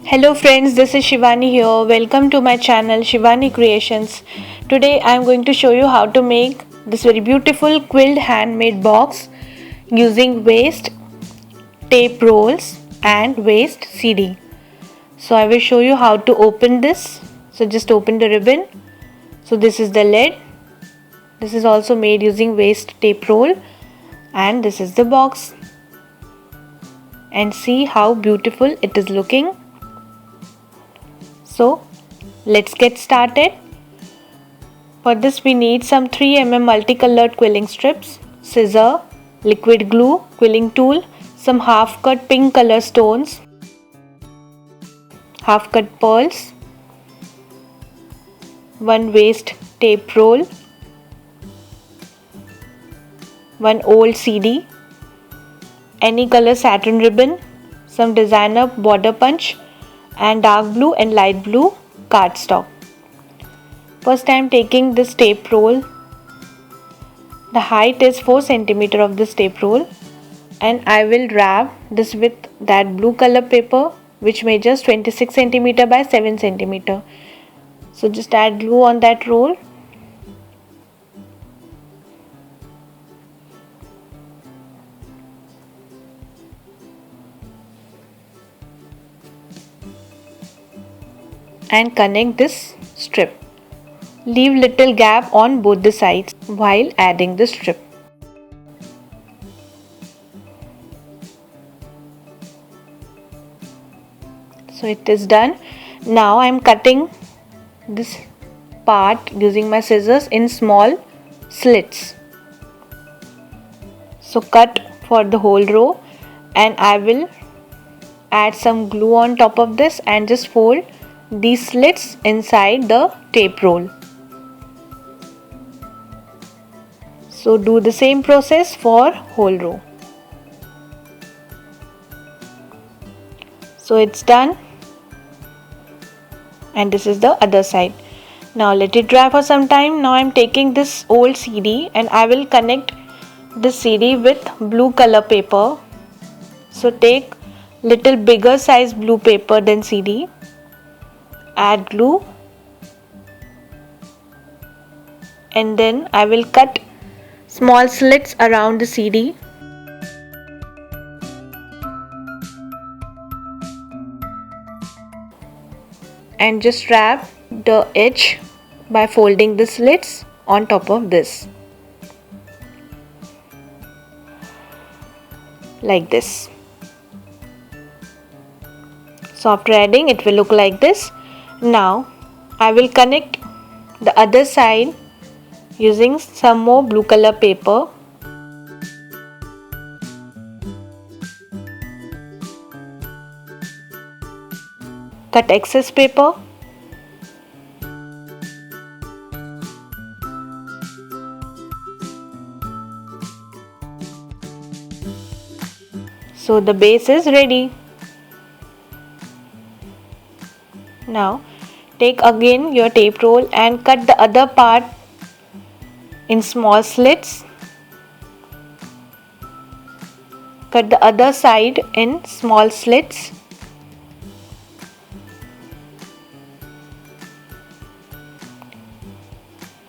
Hello friends, this is Shivani here. Welcome to my channel Shivani Creations. Today I am going to show you how to make this very beautiful quilled handmade box using waste tape rolls and waste CD. So I will show you how to open this. So just open the ribbon. So this is the lid. This is also made using waste tape roll and this is the box. And see how beautiful it is looking. So let's get started. For this we need some 3mm multicolored quilling strips, scissor, liquid glue, quilling tool, some half cut pink color stones, half cut pearls, one waste tape roll, one old CD, any color satin ribbon, some designer border punch and dark blue and light blue cardstock. First I am taking this tape roll. The height is 4 cm of this tape roll and I will wrap this with that blue color paper which measures 26 cm by 7 cm. So just add glue on that roll. And connect this strip. Leave little gap on both the sides while adding the strip. So it is done. Now I am cutting this part using my scissors in small slits. So cut for the whole row and I will add some glue on top of this and just fold these slits inside the tape roll. So do the same process for whole row. So it's done and this is the other side. Now let it dry for some time. Now I am taking this old CD and I will connect this CD with blue color paper. So take little bigger size blue paper than CD. Add glue and then I will cut small slits around the CD and just wrap the edge by folding the slits on top of this like this. So after adding it will look like this. Now I will connect the other side using some more blue color paper. Cut excess paper. So the base is ready. Now take again your tape roll and cut the other part in small slits. Cut the other side in small slits.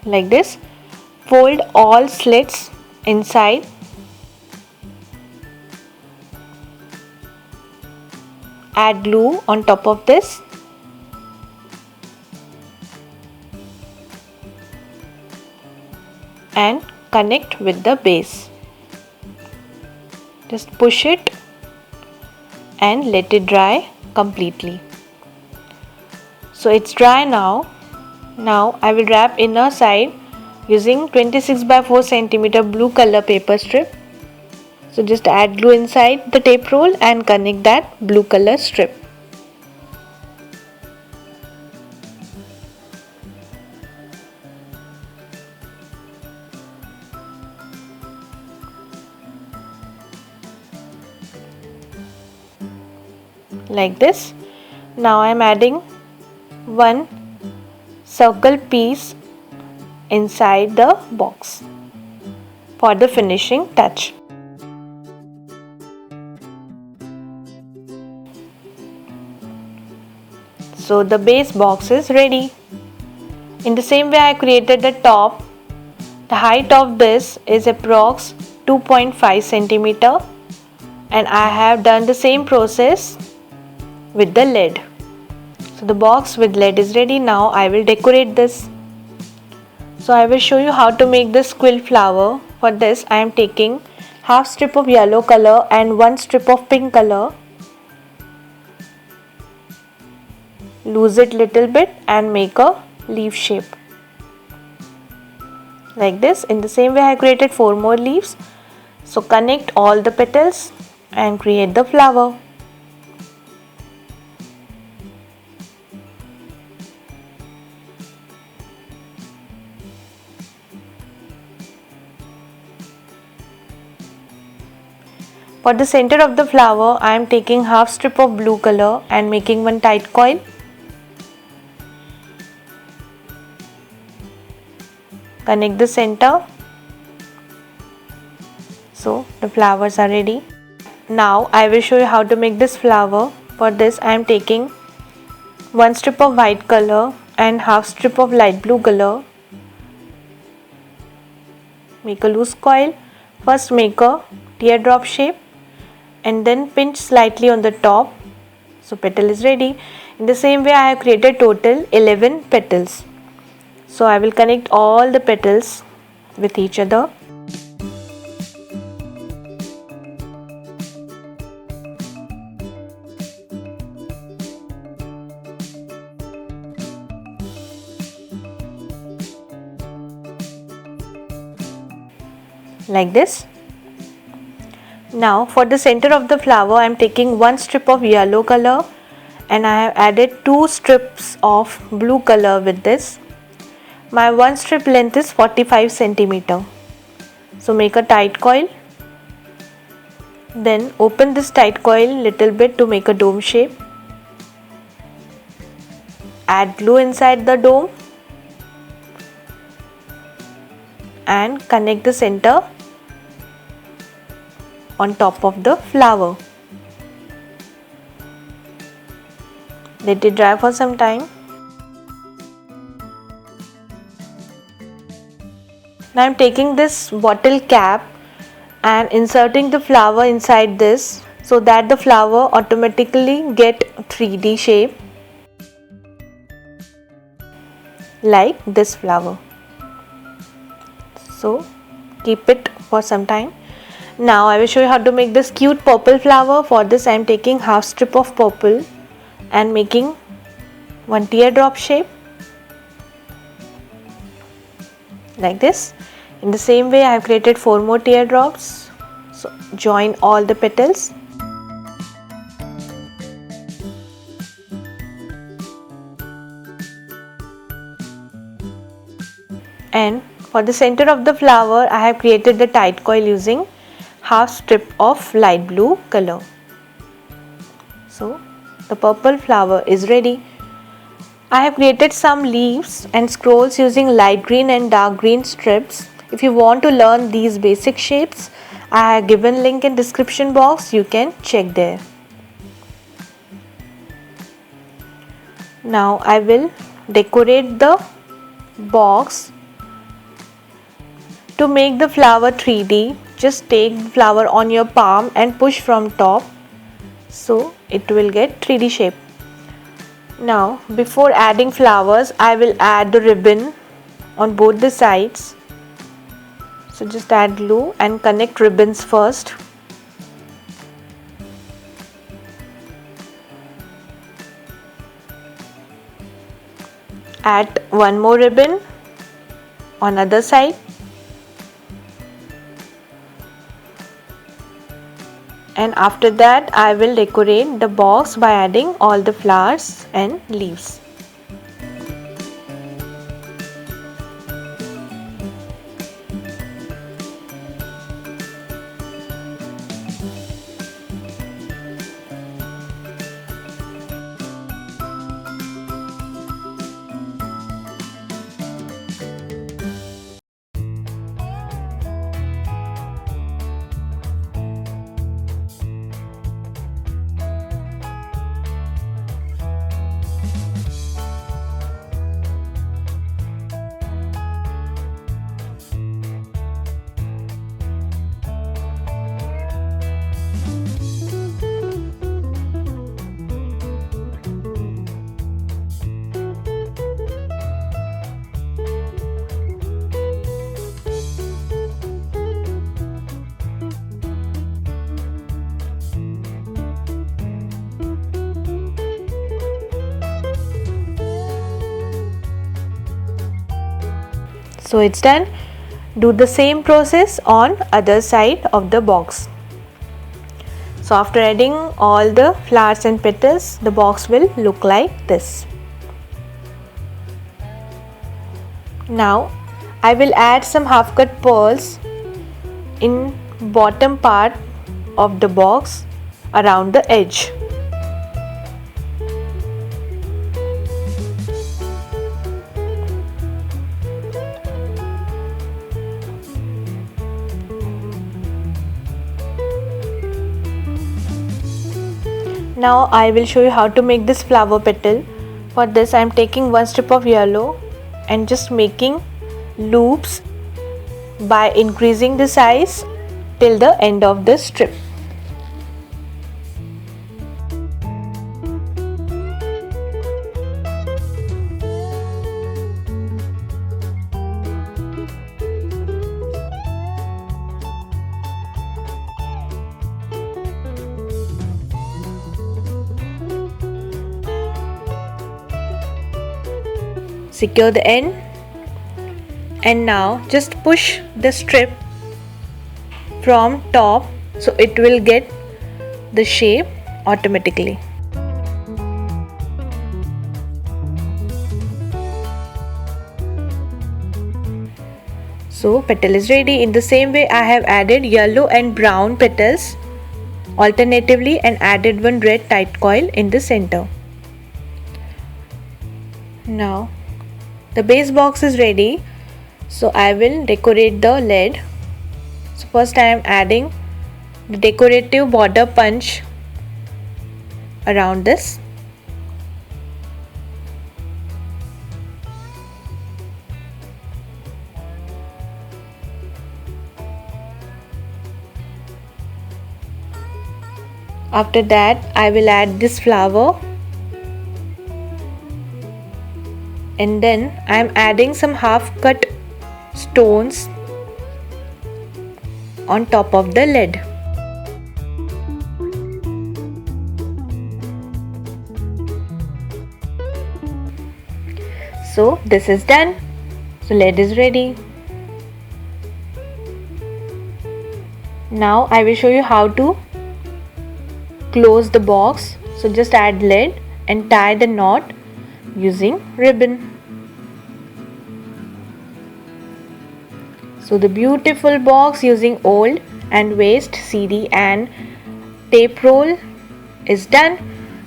Like this. Fold all slits inside. Add glue on top of this. And connect with the base. Just push it and let it dry completely. So it's dry now. Now I will wrap inner side using 26 by 4 cm blue color paper strip. So just add glue inside the tape roll and connect that blue color strip. Like this. Now I am adding one circle piece inside the box for the finishing touch. So the base box is ready. In the same way I created the top. The height of this is approx 2.5 centimeter, and I have done the same process with the lid. So the box with lid is ready. Now I will decorate this. So I will show you how to make this quilt flower. For this I am taking half strip of yellow color and one strip of pink color. Loose it little bit and make a leaf shape. Like this. In the same way I created 4 more leaves. So connect all the petals and create the flower. For the center of the flower I am taking half strip of blue color and making one tight coil. Connect the center. So the flowers are ready. Now I will show you how to make this flower. For this I am taking one strip of white color and half strip of light blue color. Make a loose coil. First make a teardrop shape and then pinch slightly on the top. So petal is ready. In the same way I have created total 11 petals. So I will connect all the petals with each other. Like this. Now for the center of the flower I am taking one strip of yellow color and I have added 2 strips of blue color with this. My one strip length is 45 centimeter. So make a tight coil. Then open this tight coil little bit to make a dome shape. Add glue inside the dome and connect the center on top of the flower. Let it dry for some time. Now I am taking this bottle cap and inserting the flower inside this so that the flower automatically get 3D shape like this flower. So keep it for some time. Now I will show you how to make this cute purple flower. For this I am taking half strip of purple and making one teardrop shape like this. In the same way I have created 4 more teardrops. So join all the petals. And for the center of the flower I have created the tight coil using half strip of light blue color. So the purple flower is ready. I have created some leaves and scrolls using light green and dark green strips. If you want to learn these basic shapes, I have given link in description box. You can check there. Now I will decorate the box. To make the flower 3D, just take the flower on your palm and push from top. So it will get 3D shape. Now before adding flowers, I will add the ribbon on both the sides. So just add glue and connect ribbons first. Add one more ribbon on other side. And after that I will decorate the box by adding all the flowers and leaves. So it's done. Do the same process on other side of the box. So after adding all the flowers and petals, the box will look like this. Now I will add some half cut pearls in bottom part of the box around the edge. Now I will show you how to make this flower petal. For this I am taking one strip of yellow and just making loops by increasing the size till the end of the strip. Secure the end, and now just push the strip from top so it will get the shape automatically. So petal is ready. In the same way I have added yellow and brown petals alternatively and added one red tight coil in the center. Now the base box is ready, so I will decorate the lid. So first I am adding the decorative border punch around this. After that I will add this flower, and then I am adding some half cut stones on top of the lid. So this is done. So lid is ready. Now I will show you how to close the box. So just add lid and tie the knot using ribbon. So the beautiful box using old and waste CD and tape roll is done.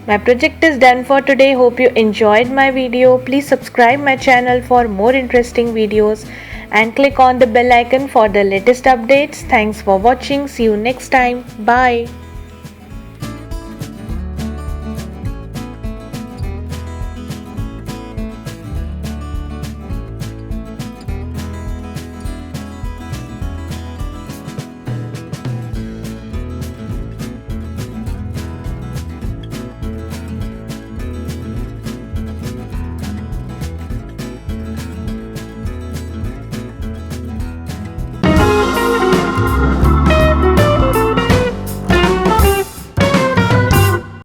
My project is done for today. Hope you enjoyed my video. Please subscribe my channel for more interesting videos and click on the bell icon for the latest updates. Thanks for watching. See you next time. Bye.